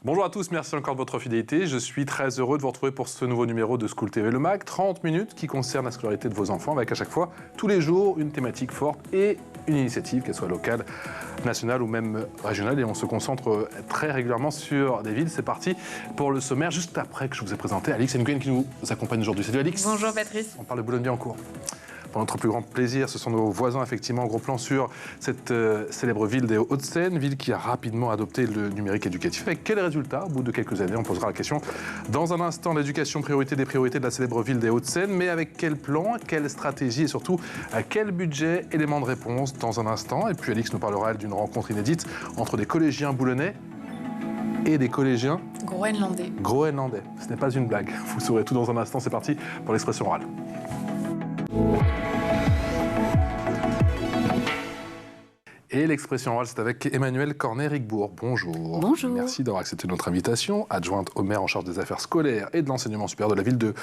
Bonjour à tous, merci encore de votre fidélité. Je suis très heureux de vous retrouver pour ce nouveau numéro de School TV Le Mag. 30 minutes qui concernent la scolarité de vos enfants, avec à chaque fois, tous les jours, une thématique forte et une initiative, qu'elle soit locale, nationale ou même régionale. Et on se concentre très régulièrement sur des villes. C'est parti pour le sommaire, juste après que je vous ai présenté Alix Nguyen qui nous accompagne aujourd'hui. Salut Alix. Bonjour Patrice. On parle de Boulogne-Billancourt. Pour notre plus grand plaisir, ce sont nos voisins, effectivement, en gros plan sur cette célèbre ville des Hauts-de-Seine, ville qui a rapidement adopté le numérique éducatif. Avec quels résultats au bout de quelques années? On posera la question dans un instant. L'éducation, priorité des priorités de la célèbre ville des Hauts-de-Seine, mais avec quel plan, quelle stratégie et surtout à quel budget? Élément de réponse dans un instant. Et puis Alix nous parlera, elle, d'une rencontre inédite entre des collégiens boulonnais et des collégiens groenlandais. Groenlandais. Ce n'est pas une blague. Vous saurez tout dans un instant. C'est parti pour l'expression orale. Et l'expression orale, c'est avec Emmanuelle Cornet-Rigbourg. Bonjour. Bonjour. Merci d'avoir accepté notre invitation. Adjointe au maire en charge des affaires scolaires et de l'enseignement supérieur de la ville de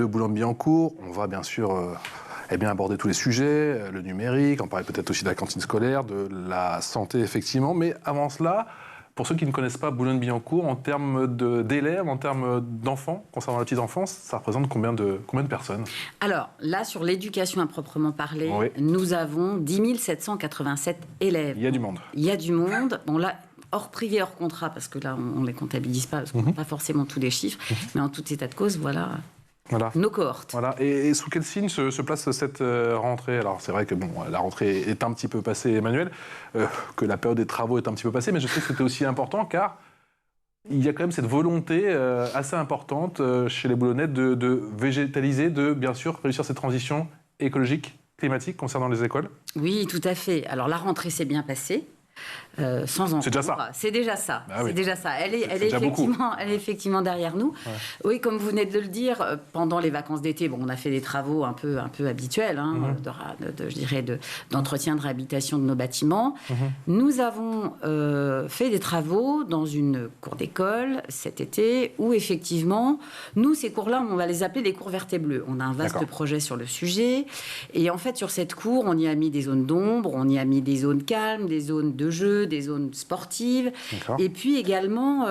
Boulogne-Billancourt. On va bien sûr aborder tous les sujets, le numérique, on parler peut-être aussi de la cantine scolaire, de la santé, effectivement. Mais avant cela, pour ceux qui ne connaissent pas Boulogne-Billancourt, en termes d'élèves, en termes d'enfants, concernant la petite enfance, ça représente combien de personnes? Alors, là, sur l'éducation à proprement parler, Oui. nous avons 10 787 élèves. Il y a du monde. Il y a du monde. Bon, là, hors privé, hors contrat, parce que là, on ne les comptabilise pas, parce qu'on n'a pas forcément tous les chiffres. Mais en tout état de cause, voilà. Voilà. Nos cohortes. Voilà. Et sous quel signe se place cette rentrée? Alors c'est vrai que la rentrée est un petit peu passée, Emmanuel, que la période des travaux est un petit peu passée, mais je sais que c'était aussi important car il y a quand même cette volonté assez importante chez les Boulonnais de végétaliser, de bien sûr réussir cette transition écologique, climatique concernant les écoles. Oui, tout à fait. Alors, la rentrée s'est bien passée. Sans encombre. C'est déjà ça. C'est déjà ça. Ah oui. C'est déjà ça. Elle est effectivement derrière nous. Ouais. Oui, comme vous venez de le dire, pendant les vacances d'été, on a fait des travaux un peu habituels, je dirais, d'entretien de réhabilitation de nos bâtiments. Nous avons fait des travaux dans une cour d'école cet été où effectivement, nous, ces cours-là, on va les appeler les cours vertes et bleues. On a un vaste projet sur le sujet. Et en fait, sur cette cour, on y a mis des zones d'ombre, on y a mis des zones calmes, des zones de jeu, des zones sportives. Et puis également,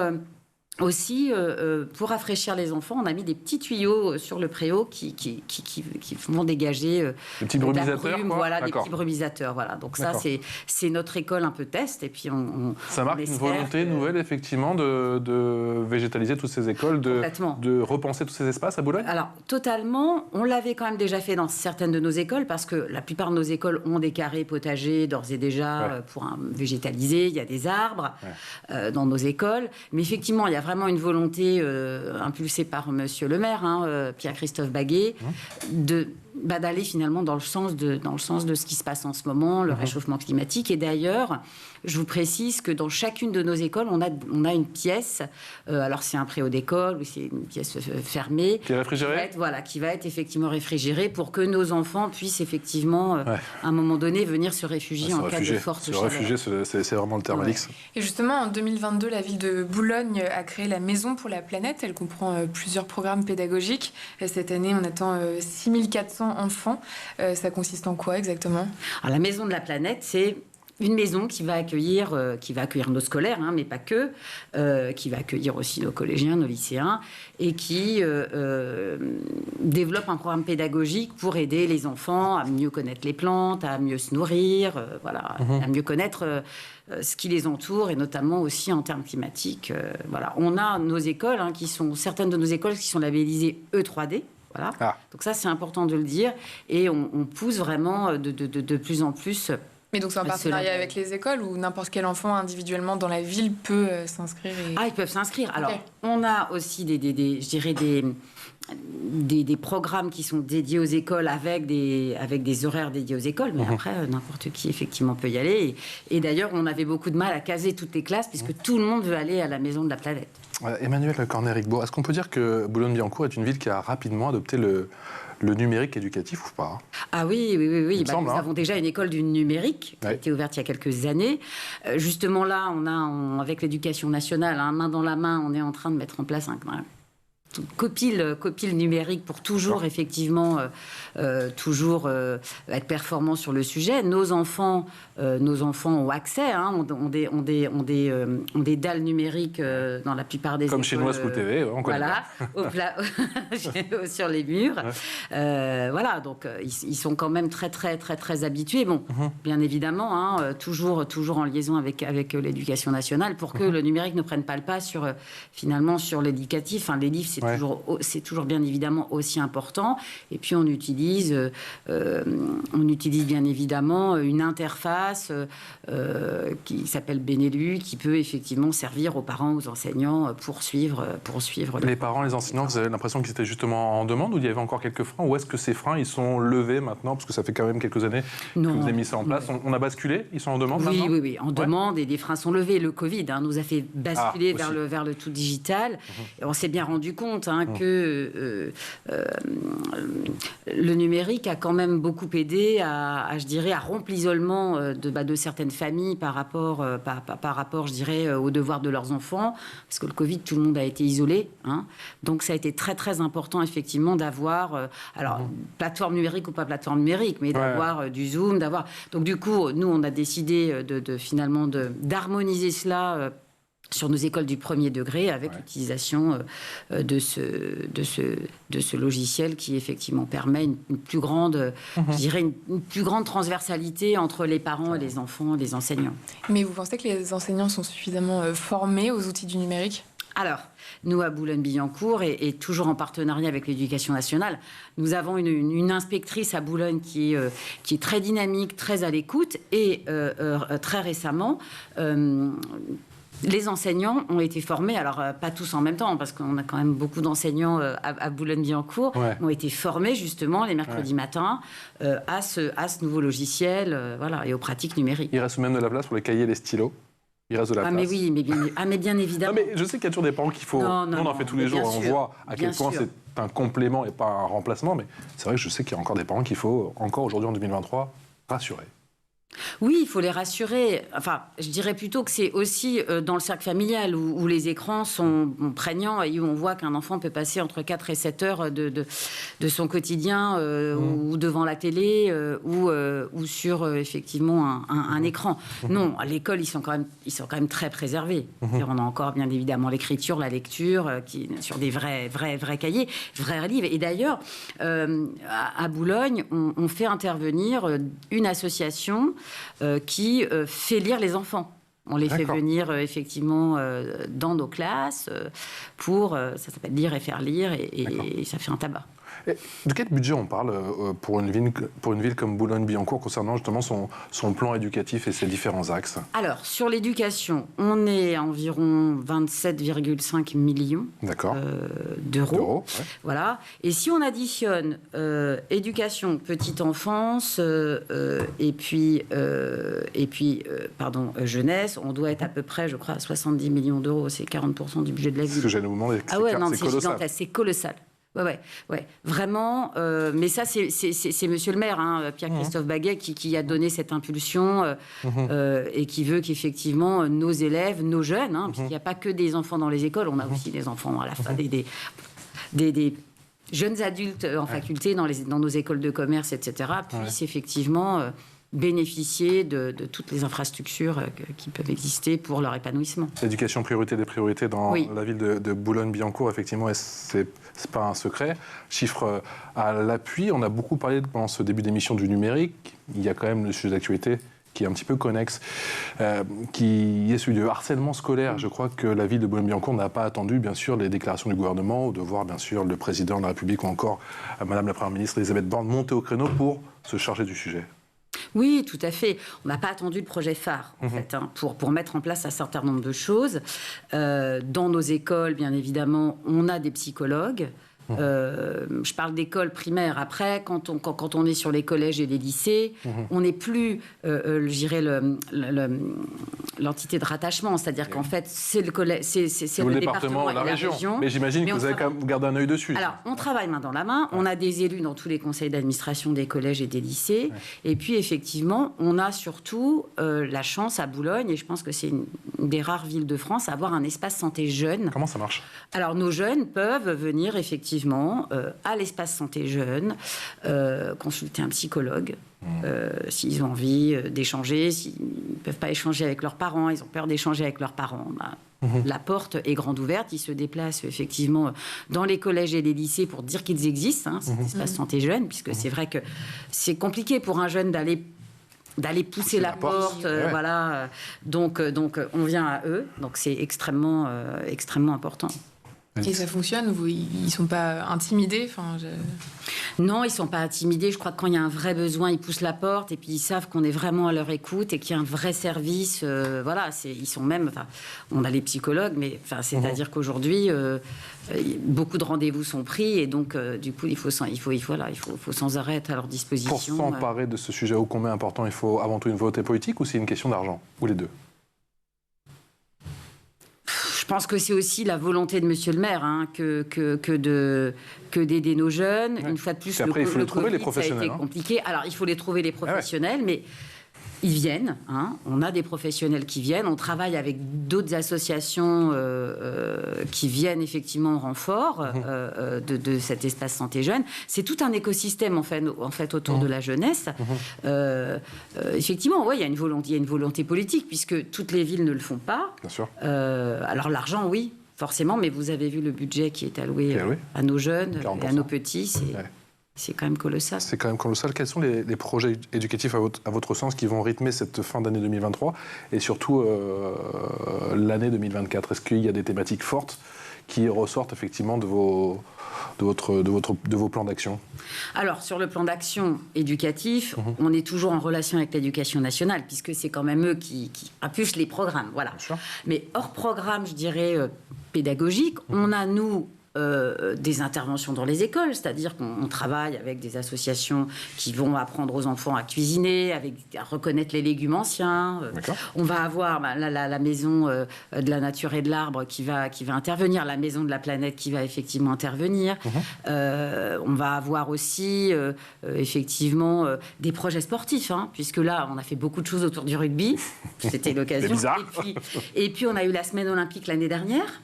aussi, pour rafraîchir les enfants, on a mis des petits tuyaux sur le préau qui vont dégager des petits brumisateurs, brume, voilà, des petits brumisateurs. Voilà. Donc ça, c'est notre école un peu test. Et puis ça marque une volonté nouvelle, effectivement, de végétaliser toutes ces écoles, de repenser tous ces espaces à Boulogne? Alors, totalement. On l'avait quand même déjà fait dans certaines de nos écoles, parce que la plupart de nos écoles ont des carrés potagers d'ores et déjà pour végétaliser. Il y a des arbres dans nos écoles. Mais effectivement, il y a vraiment une volonté impulsée par Monsieur le maire, Pierre-Christophe Baguet, d'aller finalement dans le sens de ce qui se passe en ce moment, le réchauffement climatique. Et d'ailleurs, je vous précise que dans chacune de nos écoles, on a une pièce, alors c'est un préau d'école ou c'est une pièce fermée. Qui est réfrigérée? Qui va être effectivement réfrigérée pour que nos enfants puissent effectivement, à un moment donné, venir se réfugier en cas de forte chaleur. Se réfugier, c'est vraiment le terme, Alix. Et justement, en 2022, la ville de Boulogne a créé la Maison pour la planète. Elle comprend plusieurs programmes pédagogiques. Cette année, on attend 6400 enfants. Ça consiste en quoi exactement? Alors, la Maison de la planète, c'est une maison qui va accueillir nos scolaires, mais pas que, qui va accueillir aussi nos collégiens, nos lycéens, et qui développe un programme pédagogique pour aider les enfants à mieux connaître les plantes, à mieux se nourrir, à mieux connaître ce qui les entoure, et notamment aussi en termes climatiques. On a nos écoles, certaines de nos écoles qui sont labellisées E3D. Voilà. Donc ça, c'est important de le dire, et on pousse vraiment de plus en plus. Mais donc c'est un partenariat avec les écoles ou n'importe quel enfant individuellement dans la ville peut s'inscrire ils peuvent s'inscrire. Alors, on a aussi des programmes qui sont dédiés aux écoles avec des horaires dédiés aux écoles, mais après, n'importe qui, effectivement, peut y aller. Et d'ailleurs, on avait beaucoup de mal à caser toutes les classes puisque tout le monde veut aller à la Maison de la planète. Emmanuelle Cornet-Rigbourg, est-ce qu'on peut dire que Boulogne-Billancourt est une ville qui a rapidement adopté le numérique éducatif ou pas? Ah oui. Nous avons déjà une école du numérique qui a été ouverte il y a quelques années. Justement là, avec l'éducation nationale, main dans la main, on est en train de mettre en place copie le numérique pour toujours, effectivement, toujours être performant sur le sujet. Nos enfants ont accès, ont des dalles numériques dans la plupart des écoles. Comme chez nous à School TV, on connaît. Voilà, sur les murs. Voilà, donc ils sont quand même très, très, très, très habitués. Bon, bien évidemment, toujours en liaison avec l'éducation nationale pour que le numérique ne prenne pas le pas sur l'éducatif. Les livres, c'est toujours bien évidemment aussi important. Et puis on utilise bien évidemment une interface qui s'appelle Benelu, qui peut effectivement servir aux parents, aux enseignants pour suivre. Les parents, les enseignants, vous avez l'impression qu'ils étaient justement en demande, ou il y avait encore quelques freins, ou est-ce que ces freins ils sont levés maintenant, parce que ça fait quand même quelques années que vous avez mis ça en place. On a basculé, ils sont en demande maintenant. Oui, en demande, et les freins sont levés. Le Covid nous a fait basculer vers le tout digital. Et on s'est bien rendu compte que le numérique a quand même beaucoup aidé à rompre l'isolement de certaines familles par rapport, je dirais, aux devoirs de leurs enfants. Parce que le Covid, tout le monde a été isolé. Donc ça a été très, très important, effectivement, d'avoir... plateforme numérique ou pas plateforme numérique, mais d'avoir du Zoom, d'avoir... Donc du coup, nous, on a décidé finalement d'harmoniser cela... sur nos écoles du premier degré, avec l'utilisation de ce logiciel qui effectivement permet une plus grande, je dirais, une plus grande transversalité entre les parents et les enfants, les enseignants. Mais vous pensez que les enseignants sont suffisamment formés aux outils du numérique ? Alors, nous, à Boulogne-Billancourt, et toujours en partenariat avec l'Éducation nationale, nous avons une inspectrice à Boulogne qui est très dynamique, très à l'écoute, et très récemment... les enseignants ont été formés, alors pas tous en même temps, parce qu'on a quand même beaucoup d'enseignants à Boulogne-Billancourt, ont été formés justement les mercredis matins à ce nouveau logiciel et aux pratiques numériques. Il reste même de la place pour les cahiers et les stylos. Il reste de la place. Mais oui, mais bien évidemment. Non, mais je sais qu'il y a toujours des parents qu'il faut... on en fait tous les jours, on voit à quel point c'est un complément et pas un remplacement, mais c'est vrai que je sais qu'il y a encore des parents qu'il faut, encore aujourd'hui en 2023, rassurer. Oui, il faut les rassurer. Enfin, je dirais plutôt que c'est aussi dans le cercle familial où les écrans sont prégnants et où on voit qu'un enfant peut passer entre 4 et 7 heures de son quotidien ou devant la télé ou sur effectivement un écran. Non, à l'école, ils sont quand même très préservés. On a encore bien évidemment l'écriture, la lecture, sur des vrais cahiers, vrais livres. Et d'ailleurs, à Boulogne, on fait intervenir une association qui fait lire les enfants. On les fait venir effectivement dans nos classes ça s'appelle Lire et faire lire et ça fait un tabac. Et de quel budget on parle pour une ville comme Boulogne-Billancourt concernant justement son plan éducatif et ses différents axes ? Alors, sur l'éducation, on est à environ 27,5 millions d'euros. Voilà. Et si on additionne éducation, petite enfance et puis jeunesse, on doit être à peu près, je crois, à 70 millions d'euros. C'est 40% du budget de la ville. C'est ce que j'allais vous demander. C'est gigantesque, c'est colossal. Ouais. Vraiment. Mais ça, c'est Monsieur le maire, Pierre-Christophe Baguet, qui a donné cette impulsion et qui veut qu'effectivement nos élèves, nos jeunes, puisqu'il n'y a pas que des enfants dans les écoles, on a aussi des enfants à la fin, des jeunes adultes en faculté, dans nos écoles de commerce, etc., puissent effectivement bénéficier de toutes les infrastructures qui peuvent exister pour leur épanouissement. L'éducation priorité des priorités dans la ville de Boulogne-Billancourt, effectivement, c'est pas un secret. Chiffre à l'appui, on a beaucoup parlé pendant ce début d'émission du numérique. Il y a quand même le sujet d'actualité qui est un petit peu connexe, qui est celui du harcèlement scolaire. Je crois que la ville de Boulogne-Billancourt n'a pas attendu, bien sûr, les déclarations du gouvernement, ou de voir, bien sûr, le président de la République ou encore Madame la Première ministre Elisabeth Borne monter au créneau pour se charger du sujet. Oui, tout à fait. On n'a pas attendu le projet phare, en fait, pour mettre en place un certain nombre de choses. Dans nos écoles, bien évidemment, on a des psychologues. Je parle d'école primaire. Après, quand on est sur les collèges et les lycées, on n'est plus, je dirais, l'entité de rattachement, c'est-à-dire qu'en fait, c'est le département et la région. Mais j'imagine que vous avez quand même gardé un œil dessus. Alors, on travaille main dans la main. On a des élus dans tous les conseils d'administration des collèges et des lycées. Et puis, effectivement, on a surtout la chance à Boulogne, et je pense que c'est une des rares villes de France, à avoir un espace santé jeune. Comment ça marche? Alors, nos jeunes peuvent venir, effectivement, à l'espace santé jeune, consulter un psychologue. S'ils ont envie d'échanger, s'ils ne peuvent pas échanger avec leurs parents, ils ont peur d'échanger avec leurs parents. La porte est grande ouverte, ils se déplacent effectivement dans les collèges et les lycées pour dire qu'ils existent, cet espace santé jeune, puisque c'est vrai que c'est compliqué pour un jeune d'aller pousser la porte, voilà. Donc on vient à eux, donc c'est extrêmement important. Et ça fonctionne? Ils ne sont pas intimidés? Non, ils ne sont pas intimidés. Je crois que quand il y a un vrai besoin, ils poussent la porte et puis ils savent qu'on est vraiment à leur écoute et qu'il y a un vrai service. Voilà, ils sont même... On a les psychologues, mais c'est-à-dire qu'aujourd'hui, beaucoup de rendez-vous sont pris et donc, du coup, il faut sans arrêt être à leur disposition. Pour s'emparer de ce sujet ô combien important, il faut avant tout une volonté politique ou c'est une question d'argent? Ou les deux? Je pense que c'est aussi la volonté de Monsieur le maire que d'aider nos jeunes. Une fois de plus, après, il faut les trouver, les ça a professionnels. été compliqué. Alors, il faut les trouver, les professionnels, mais ils viennent. On a des professionnels qui viennent. On travaille avec d'autres associations qui viennent effectivement en renfort de cet espace santé jeune. C'est tout un écosystème en fait autour de la jeunesse. Effectivement, il y a une volonté politique puisque toutes les villes ne le font pas. Bien sûr. Alors l'argent, oui, forcément, mais vous avez vu le budget qui est alloué à nos jeunes 40%. Et à nos petits. C'est quand même colossal. C'est quand même colossal. Quels sont les projets éducatifs, à votre sens, qui vont rythmer cette fin d'année 2023 et surtout l'année 2024? Est-ce qu'il y a des thématiques fortes qui ressortent effectivement de vos plans d'action? Alors, sur le plan d'action éducatif, on est toujours en relation avec l'éducation nationale, puisque c'est quand même eux qui impulsent les programmes. Voilà. Mais hors programme, je dirais, pédagogique, on a, nous, des interventions dans les écoles, c'est-à-dire qu'on travaille avec des associations qui vont apprendre aux enfants à cuisiner, à reconnaître les légumes anciens. On va avoir la maison de la nature et de l'arbre qui va intervenir, la maison de la planète qui va effectivement intervenir. On va avoir aussi effectivement des projets sportifs, puisque là, on a fait beaucoup de choses autour du rugby. C'était l'occasion. Et puis, on a eu la semaine olympique l'année dernière.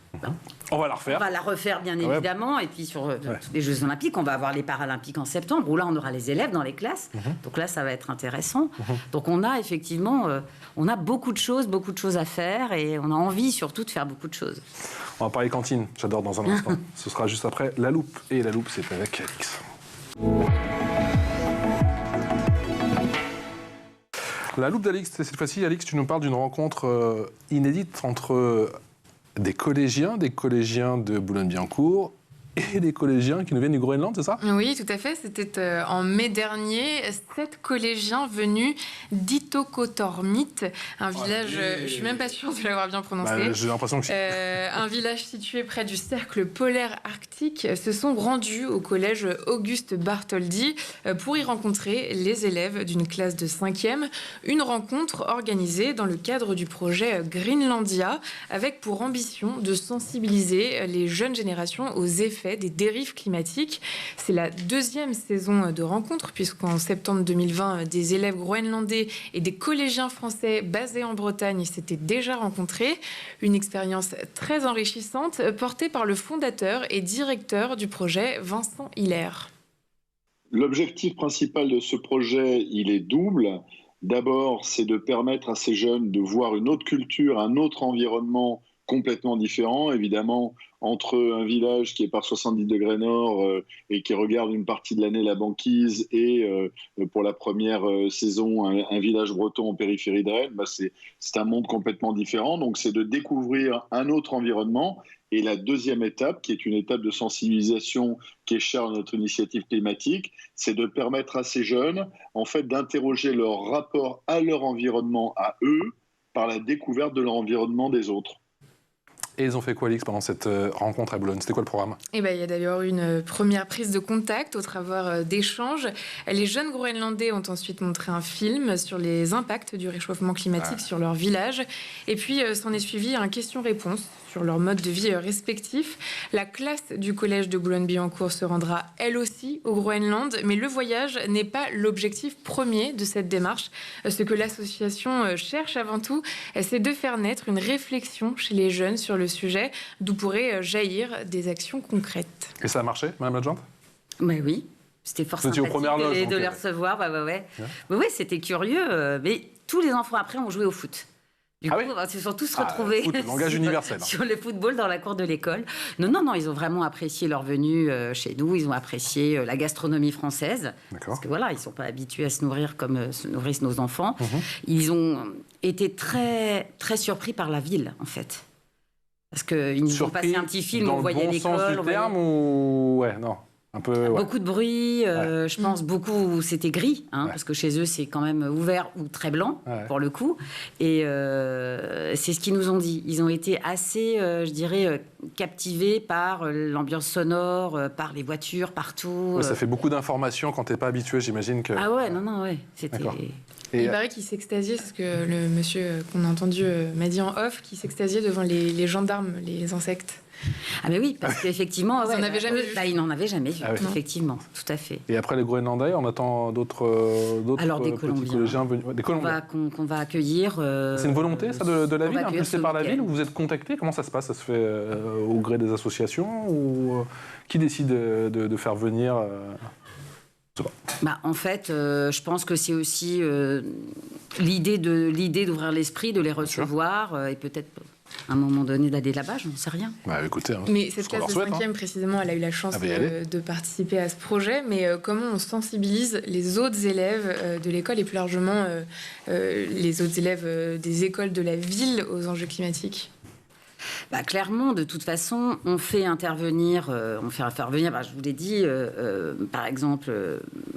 On va la refaire. On va la refaire, bien évidemment. Et puis, sur les Jeux Olympiques, on va avoir les Paralympiques en septembre, où là, on aura les élèves dans les classes. Donc là, ça va être intéressant. Donc, on a effectivement beaucoup de choses à faire et on a envie surtout de faire beaucoup de choses. On va parler cantine, j'adore dans un instant. Ce sera juste après La Loupe. Et La Loupe, c'est avec Alix. La Loupe d'Alix, cette fois-ci, Alix, tu nous parles d'une rencontre inédite entre des collégiens de Boulogne-Billancourt et des collégiens qui nous viennent du Groenland, c'est ça? Oui, tout à fait. C'était en mai dernier. 7 collégiens venus d'Itokotormit, un village, je ne suis même pas sûre de l'avoir bien prononcé. J'ai l'impression que un village situé près du cercle polaire arctique, se sont rendus au collège Auguste Bartholdi pour y rencontrer les élèves d'une classe de 5e. Une rencontre organisée dans le cadre du projet Greenlandia, avec pour ambition de sensibiliser les jeunes générations aux effets des dérives climatiques. C'est la 2e saison de rencontre, puisqu'en septembre 2020, des élèves groenlandais et des collégiens français basés en Bretagne s'étaient déjà rencontrés. Une expérience très enrichissante, portée par le fondateur et directeur du projet, Vincent Hilaire. L'objectif principal de ce projet, il est double. D'abord, c'est de permettre à ces jeunes de voir une autre culture, un autre environnement complètement différent, évidemment, entre un village qui est par 70 degrés nord et qui regarde une partie de l'année la banquise et pour la première saison un village breton en périphérie de Rennes, c'est un monde complètement différent. Donc c'est de découvrir un autre environnement. Et la deuxième étape, qui est une étape de sensibilisation qui est chère à notre initiative climatique, c'est de permettre à ces jeunes en fait, d'interroger leur rapport à leur environnement, à eux, par la découverte de leur environnement des autres. Et ils ont fait quoi, Alix, pendant cette rencontre à Boulogne? C'était quoi le programme? Eh ben, il y a d'ailleurs eu une première prise de contact au travers d'échanges. Les jeunes Groenlandais ont ensuite montré un film sur les impacts du réchauffement climatique sur leur village. Et puis, s'en est suivi un question-réponse sur leur mode de vie respectif. La classe du collège de Boulogne-Billancourt se rendra elle aussi au Groenland, mais le voyage n'est pas l'objectif premier de cette démarche. Ce que l'association cherche avant tout, c'est de faire naître une réflexion chez les jeunes sur le sujet, d'où pourraient jaillir des actions concrètes. Et ça a marché, Madame l'adjointe? Mais oui, c'était fort sympathique de les recevoir. Oui, c'était curieux, mais tous les enfants après ont joué au foot. Du coup, ils se sont tous retrouvés foot, langage universel. sur le football dans la cour de l'école. Non, ils ont vraiment apprécié leur venue chez nous. Ils ont apprécié la gastronomie française. Parce que voilà, ils ne sont pas habitués à se nourrir comme se nourrissent nos enfants. Ils ont été très, très surpris par la ville, en fait. Parce qu'ils nous ont passé un petit film, on voyait l'école. Dans le bon sens du terme ou... Ouais, non. Un peu, beaucoup de bruit, je pense beaucoup, c'était gris, parce que chez eux c'est quand même ouvert ou très blanc pour le coup. Et c'est ce qu'ils nous ont dit. Ils ont été assez, je dirais, captivés par l'ambiance sonore, par les voitures partout. Ouais, ça fait beaucoup d'informations quand t'es pas habitué, j'imagine que. Ah ouais, non, c'était. Il paraît qu'il s'extasiait, c'est ce que le monsieur qu'on a entendu m'a dit en off, qu'il s'extasiait devant les gendarmes, les insectes. Ah mais oui, parce qu'effectivement... Ils n'en avaient jamais vu. Ils n'en avaient jamais vu, effectivement, tout à fait. Et après les Groenlandais, on attend d'autres petits collégiens venus. Des Colombiens qu'on va accueillir... C'est une volonté, ça, de la ville, impulsée par la ville, ou vous êtes contacté? Comment ça se passe? Ça se fait au gré des associations? Ou qui décide de faire venir en fait, je pense que c'est aussi l'idée d'ouvrir l'esprit, de les recevoir, et peut-être... à un moment donné d'aller là-bas, je n'en sais rien. Écoutez, mais cette classe de 5e, précisément, elle a eu la chance de participer à ce projet. Mais comment on sensibilise les autres élèves de l'école et plus largement les autres élèves des écoles de la ville aux enjeux climatiques? Clairement, de toute façon, on fait intervenir, je vous l'ai dit, par exemple,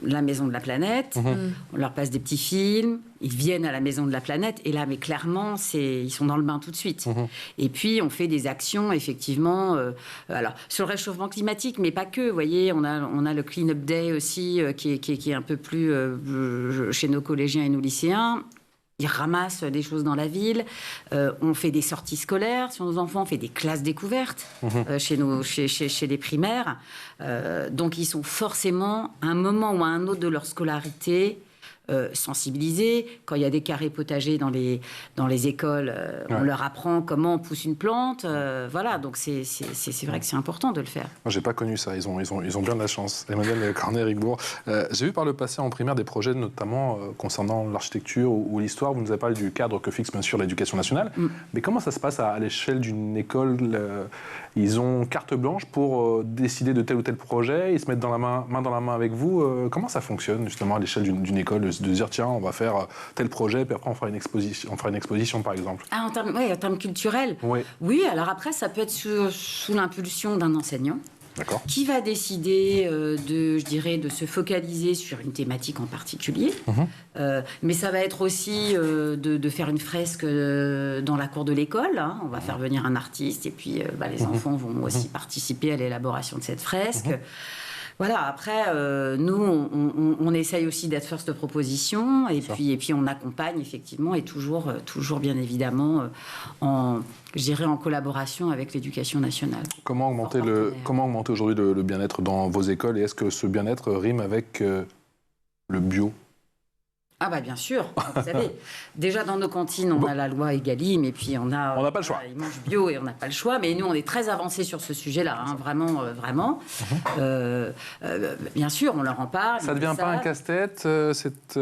la Maison de la Planète. On leur passe des petits films, ils viennent à la Maison de la Planète, et là, mais clairement, ils sont dans le bain tout de suite. Et puis, on fait des actions, effectivement, alors, sur le réchauffement climatique, mais pas que. Vous voyez, on a le Clean Up Day aussi, qui est un peu plus chez nos collégiens et nos lycéens. Ils ramassent des choses dans la ville. On fait des sorties scolaires sur nos enfants. On fait des classes découvertes chez les primaires. Donc, ils sont forcément, à un moment ou à un autre de leur scolarité, sensibilisés. Quand il y a des carrés potagers dans les écoles, on leur apprend comment on pousse une plante. Voilà, donc c'est vrai que c'est important de le faire. Moi, j'ai pas connu ça. Ils ont bien de la chance. Emmanuel Cornet-Rigbourg. J'ai vu par le passé en primaire des projets, notamment concernant l'architecture ou l'histoire. Vous nous avez parlé du cadre que fixe bien sûr l'éducation nationale. Mais comment ça se passe à l'échelle d'une école? Ils ont carte blanche pour décider de tel ou tel projet. Ils se mettent main dans la main avec vous. Comment ça fonctionne justement à l'échelle d'une école? De dire tiens, on va faire tel projet, puis après on fera une exposition par exemple. En termes culturels. Oui, alors après ça peut être sous l'impulsion d'un enseignant. Qui va décider de se focaliser sur une thématique en particulier. Mais ça va être aussi de faire une fresque dans la cour de l'école. On va faire venir un artiste et puis les enfants vont aussi participer à l'élaboration de cette fresque. Voilà, après, nous, on essaye aussi d'être force de proposition et puis on accompagne effectivement et toujours bien évidemment en collaboration avec l'éducation nationale. Comment augmenter aujourd'hui le bien-être dans vos écoles et est-ce que ce bien-être rime avec le bio? Ah bien sûr, vous savez, déjà dans nos cantines, on a la loi Egalim et puis on n'a pas le choix. Ils mangent bio et on n'a pas le choix, mais nous on est très avancés sur ce sujet-là, vraiment. Bien sûr, on leur en parle. Ça ne devient pas un casse-tête, cette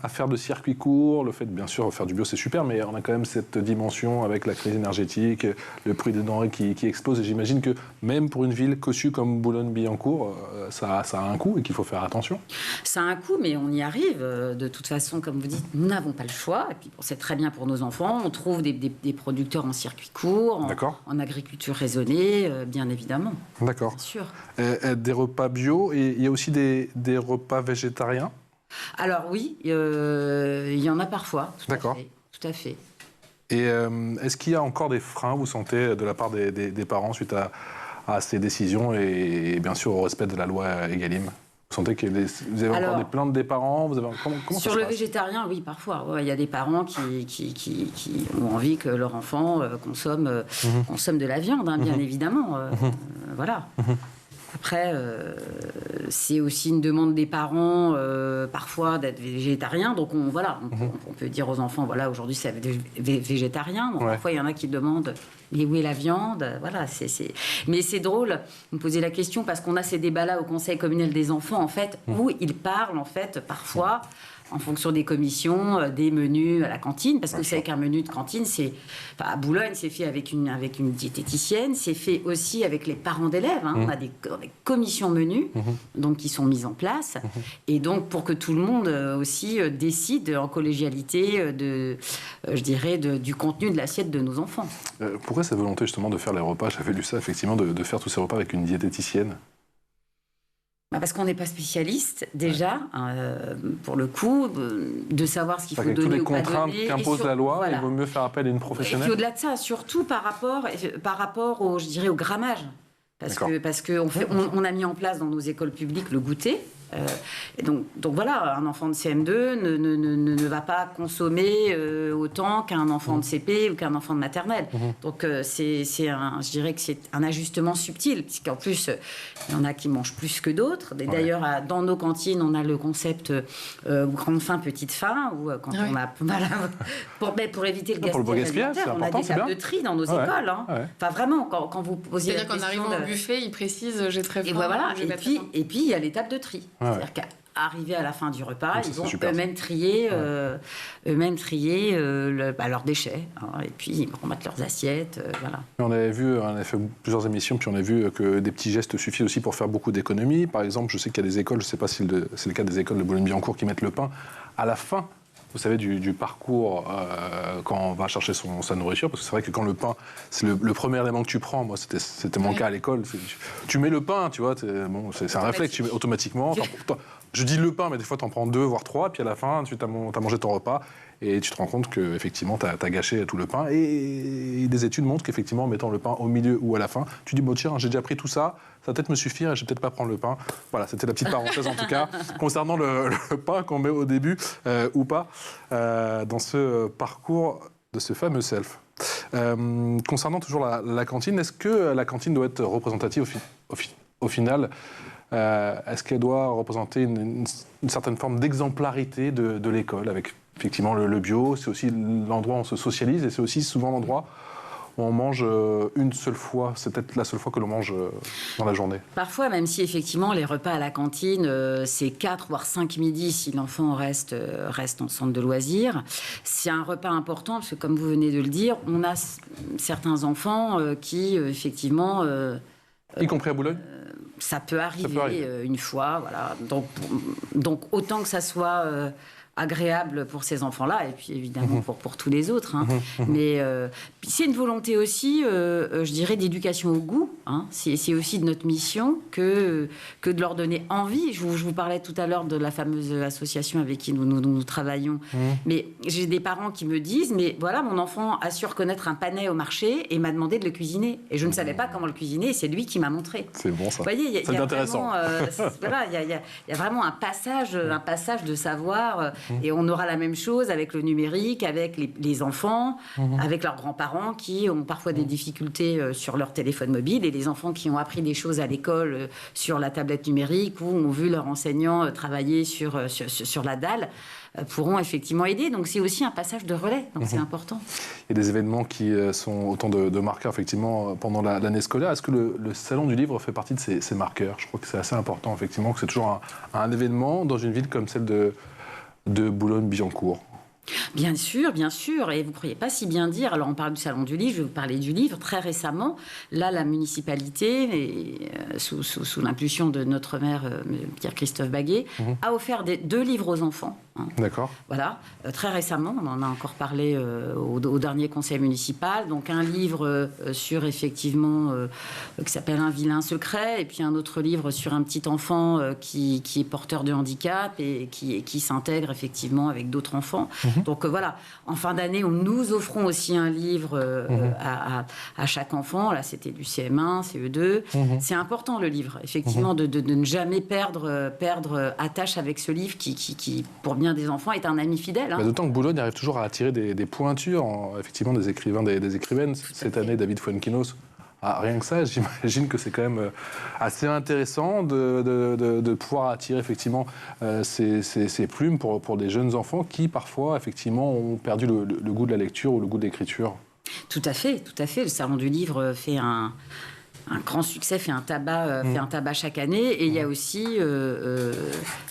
affaire de circuit court, le fait de bien sûr faire du bio c'est super, mais on a quand même cette dimension avec la crise énergétique, le prix des denrées qui explose et j'imagine que même pour une ville cossue comme Boulogne-Billancourt, ça a un coût et qu'il faut faire attention. Ça a un coût, mais on y arrive de toute façon, comme vous dites, nous n'avons pas le choix. Et puis, c'est très bien pour nos enfants. On trouve des producteurs en circuit court, en agriculture raisonnée, bien évidemment. D'accord. Bien sûr. Des repas bio et il y a aussi des repas végétariens? Alors oui, il y en a parfois. D'accord. Tout à fait. Et est-ce qu'il y a encore des freins, vous sentez, de la part des parents suite à ces décisions et bien sûr au respect de la loi Egalim? Vous sentez que vous avez encore des plaintes des parents? Comment sur ça se le passe? végétarien, oui, parfois. Il y a des parents qui ont envie que leur enfant consomme de la viande, hein, bien évidemment. Voilà. Après, c'est aussi une demande des parents, parfois, d'être végétarien. Donc, on peut dire aux enfants, voilà, aujourd'hui, c'est végétarien. Donc, parfois, il y en a qui demandent, mais où est la viande? Voilà, Mais c'est drôle, vous me posez la question, parce qu'on a ces débats-là au Conseil communal des enfants, en fait, où ils parlent, en fait, parfois, en fonction des commissions, des menus à la cantine, parce que vous savez qu'un menu de cantine, à Boulogne, c'est fait avec une diététicienne, c'est fait aussi avec les parents d'élèves. Hein. On a des commissions menus, donc qui sont mises en place, et donc pour que tout le monde aussi décide en collégialité du contenu de l'assiette de nos enfants. Pourquoi cette volonté justement de faire les repas? J'avais lu ça effectivement, de faire tous ces repas avec une diététicienne. Parce qu'on n'est pas spécialiste, déjà, pour le coup, de savoir ce qu'il faut donner ou pas donner. Toutes les contraintes qu'impose la loi, il vaut mieux faire appel à une professionnelle. Et puis au-delà de ça, surtout par rapport au grammage. Parce qu'on a mis en place dans nos écoles publiques le goûter. Et donc voilà, un enfant de CM2 ne va pas consommer autant qu'un enfant de CP ou qu'un enfant de maternelle. Donc je dirais que c'est un ajustement subtil, puisqu'en plus, il y en a qui mangent plus que d'autres. D'ailleurs, dans nos cantines, on a le concept grande faim, petite faim, où quand on a... Voilà, pour éviter le gaspillage alimentaire, on a des tables de tri dans nos écoles. Hein. Enfin, vraiment, quand vous posiez la question... C'est-à-dire qu'en arrivant au buffet, ils précisent « j'ai très faim ». Et puis, il y a les tables de tri. C'est-à-dire qu'arrivés à la fin du repas, ils vont eux-mêmes trier leurs déchets. Hein, et puis, ils remettent leurs assiettes. Voilà. On avait fait plusieurs émissions, puis on a vu que des petits gestes suffisent aussi pour faire beaucoup d'économies. Par exemple, je sais qu'il y a des écoles, je ne sais pas si c'est le cas des écoles de Boulogne-Billancourt, qui mettent le pain à la fin. Vous savez, du parcours quand on va chercher sa nourriture, parce que c'est vrai que quand le pain, c'est le premier élément que tu prends, moi c'était mon cas à l'école, tu mets le pain, tu vois, c'est un réflexe, tu mets automatiquement, je dis le pain, mais des fois t'en prends 2, voire 3, puis à la fin, tu as mangé ton repas, et tu te rends compte qu'effectivement, tu as gâché tout le pain, et des études montrent qu'effectivement, en mettant le pain au milieu ou à la fin, tu dis, bon tiens, j'ai déjà pris tout ça, ça va peut-être me suffire, et je vais peut-être pas prendre le pain. Voilà, c'était la petite parenthèse en tout cas, concernant le pain qu'on met au début, ou pas, dans ce parcours de ce fameux self. Concernant toujours la cantine, est-ce que la cantine doit être représentative au final? Est-ce qu'elle doit représenter une certaine forme d'exemplarité de l'école, avec effectivement le bio? C'est aussi l'endroit où on se socialise, et c'est aussi souvent l'endroit où on mange une seule fois. C'est peut-être la seule fois que l'on mange dans la journée. Parfois, même si effectivement les repas à la cantine, c'est 4 voire 5 midis si l'enfant reste en centre de loisirs. C'est un repas important parce que, comme vous venez de le dire, on a certains enfants qui, effectivement... y compris à Boulogne? Ça peut arriver une fois, voilà. Donc autant que ça soit agréable pour ces enfants-là, et puis évidemment pour tous les autres. Hein. Mais c'est une volonté aussi, je dirais, d'éducation au goût. Hein. C'est aussi de notre mission que de leur donner envie. Je vous parlais tout à l'heure de la fameuse association avec qui nous travaillons. Mais j'ai des parents qui me disent, mais voilà, mon enfant a su reconnaître un panais au marché et m'a demandé de le cuisiner. Et je ne savais pas comment le cuisiner, et c'est lui qui m'a montré. C'est bon ça. Vous voyez, c'est intéressant. Il y a vraiment un passage de savoir. Et on aura la même chose avec le numérique, avec les enfants, avec leurs grands-parents qui ont parfois des difficultés sur leur téléphone mobile, et les enfants qui ont appris des choses à l'école sur la tablette numérique ou ont vu leur enseignant travailler sur la dalle pourront effectivement aider. Donc c'est aussi un passage de relais, donc c'est important. Il y a des événements qui sont autant de marqueurs effectivement pendant l'année scolaire. Est-ce que le Salon du Livre fait partie de ces marqueurs? Je crois que c'est assez important effectivement, que c'est toujours un événement dans une ville comme celle de Boulogne-Billancourt. Bien sûr, et vous ne croyez pas si bien dire. Alors on parle du Salon du Livre, je vais vous parler du livre. Très récemment, là, la municipalité, sous l'impulsion de notre maire, Pierre-Christophe Baguet, a offert 2 livres aux enfants. hein. D'accord. Voilà, très récemment, on en a encore parlé au dernier conseil municipal. Donc un livre sur effectivement qui s'appelle Un vilain secret, et puis un autre livre sur un petit enfant qui est porteur de handicap et qui s'intègre effectivement avec d'autres enfants. Donc voilà, en fin d'année, nous offrons aussi un livre à chaque enfant. Là, c'était du CM1, CE2. C'est important le livre, effectivement, de ne jamais perdre attache avec ce livre qui, pour bien des enfants, est un ami fidèle. Hein. D'autant que Boulogne arrive toujours à attirer des pointures, effectivement, des écrivains, des écrivaines. Cette année, David Fuenquinos. Rien que ça, j'imagine que c'est quand même assez intéressant de pouvoir attirer effectivement ces plumes pour des jeunes enfants qui, parfois, effectivement, ont perdu le goût de la lecture ou le goût de l'écriture. Tout à fait, tout à fait. Le Salon du Livre fait un grand succès, fait un tabac chaque année. Et il y a aussi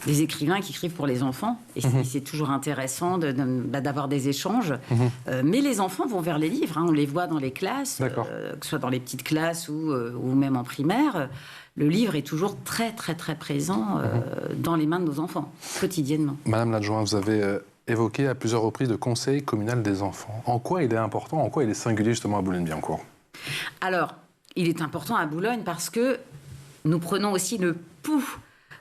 des écrivains qui écrivent pour les enfants. Et c'est toujours intéressant d'avoir des échanges. Mais les enfants vont vers les livres. Hein. On les voit dans les classes, que ce soit dans les petites classes ou même en primaire. Le livre est toujours très, très, très présent dans les mains de nos enfants, quotidiennement. Madame l'adjointe, vous avez évoqué à plusieurs reprises le conseil communal des enfants. En quoi il est important, en quoi il est singulier justement à Boulogne-Billancourt? Alors, il est important à Boulogne parce que nous prenons aussi le pouls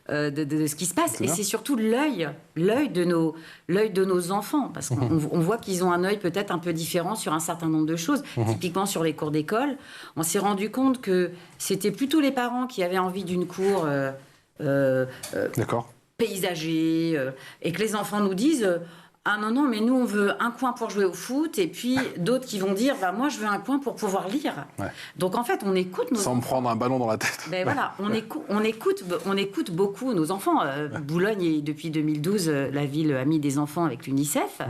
de ce qui se passe. Et c'est surtout l'œil de nos enfants. Parce qu'on voit qu'ils ont un œil peut-être un peu différent sur un certain nombre de choses. Typiquement sur les cours d'école, on s'est rendu compte que c'était plutôt les parents qui avaient envie d'une cour paysagée, et que les enfants nous disent... Ah non, mais nous, on veut un coin pour jouer au foot, et puis d'autres qui vont dire, moi, je veux un coin pour pouvoir lire. Ouais. Donc, en fait, on écoute nos enfants. Sans me prendre un ballon dans la tête. Ben voilà, on écoute beaucoup nos enfants. Boulogne est, depuis 2012, la ville amie des enfants avec l'UNICEF.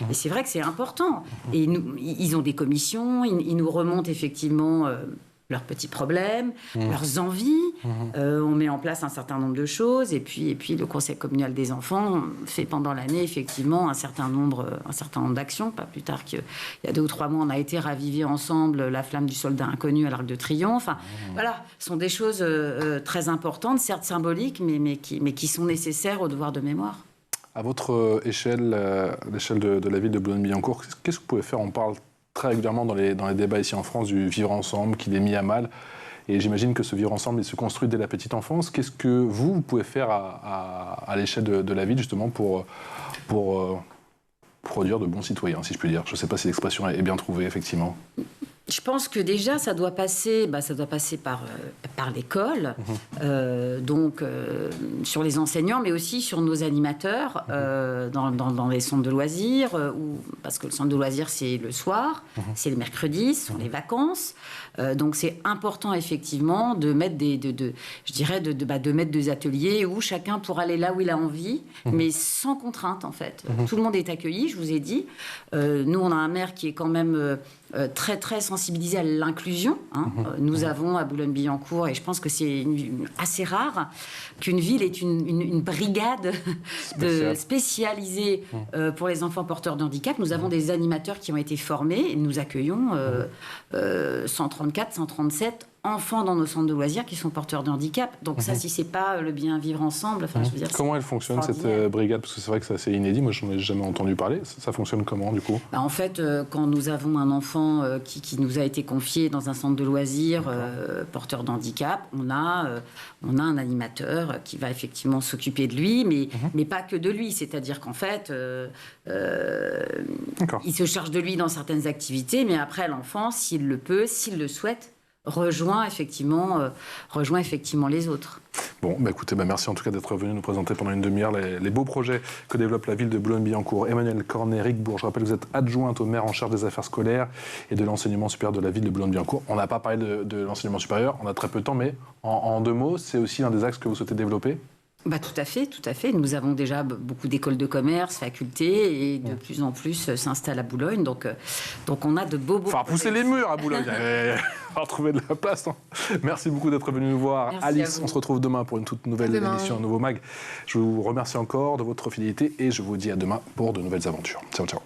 Et c'est vrai que c'est important. Et ils ont des commissions, ils nous remontent effectivement... leurs petits problèmes, leurs envies. On met en place un certain nombre de choses. Et puis le Conseil communal des enfants fait pendant l'année, effectivement, un certain nombre d'actions. Pas plus tard qu'il y a 2 ou 3 mois, on a été raviver ensemble la flamme du soldat inconnu à l'Arc de Triomphe. Enfin, voilà, ce sont des choses très importantes, certes symboliques, mais qui sont nécessaires au devoir de mémoire. À votre échelle, l'échelle de la ville de Boulogne-Billancourt, qu'est-ce que vous pouvez faire? On parle très régulièrement dans les débats ici en France du vivre ensemble qui est mis à mal. Et j'imagine que ce vivre ensemble, il se construit dès la petite enfance. Qu'est-ce que vous pouvez faire à l'échelle de la ville, justement, pour produire de bons citoyens, si je puis dire? Je ne sais pas si l'expression est bien trouvée, effectivement. Je pense que déjà, ça doit passer par l'école, donc sur les enseignants, mais aussi sur nos animateurs, dans les centres de loisirs, parce que le centre de loisirs, c'est le soir, c'est les mercredis, ce sont les vacances. Donc c'est important, effectivement, de mettre de mettre des ateliers où chacun pourra aller là où il a envie, mais sans contrainte, en fait. Tout le monde est accueilli, je vous ai dit. Nous, on a un maire qui est quand même... très très sensibilisé à l'inclusion. Nous avons à Boulogne-Billancourt, et je pense que c'est assez rare, qu'une ville ait une brigade spécialisée pour les enfants porteurs de handicap. Nous avons des animateurs qui ont été formés, et nous accueillons 134, 137 enfants dans nos centres de loisirs qui sont porteurs de handicap. Donc ça, si c'est pas le bien vivre ensemble... Enfin, je veux dire, comment elle fonctionne, cette brigade? Parce que c'est vrai que c'est assez inédit. Moi, je n'en ai jamais entendu parler. Ça fonctionne comment, du coup? En fait, quand nous avons un enfant qui nous a été confié dans un centre de loisirs porteur de handicap, on a un animateur qui va effectivement s'occuper de lui, mais pas que de lui. C'est-à-dire qu'en fait, il se charge de lui dans certaines activités, mais après, l'enfant, s'il le peut, s'il le souhaite, rejoint effectivement les autres. Bon, écoutez, merci en tout cas d'être venu nous présenter pendant une demi-heure les beaux projets que développe la ville de Boulogne-Billancourt. Emmanuelle Cornet-Ricbourg, je rappelle que vous êtes adjointe au maire en charge des affaires scolaires et de l'enseignement supérieur de la ville de Boulogne-Billancourt. On n'a pas parlé de l'enseignement supérieur, on a très peu de temps, mais en 2 mots, c'est aussi un des axes que vous souhaitez développer? Tout à fait. Nous avons déjà beaucoup d'écoles de commerce, facultés, et de plus en plus s'installent à Boulogne. Donc on a de beaux Enfin, pousser les murs à Boulogne. On va trouver de la place. Merci beaucoup d'être venu nous voir. Merci Alice, on se retrouve demain pour une toute nouvelle émission, un nouveau mag. Je vous remercie encore de votre fidélité et je vous dis à demain pour de nouvelles aventures. Ciao, ciao.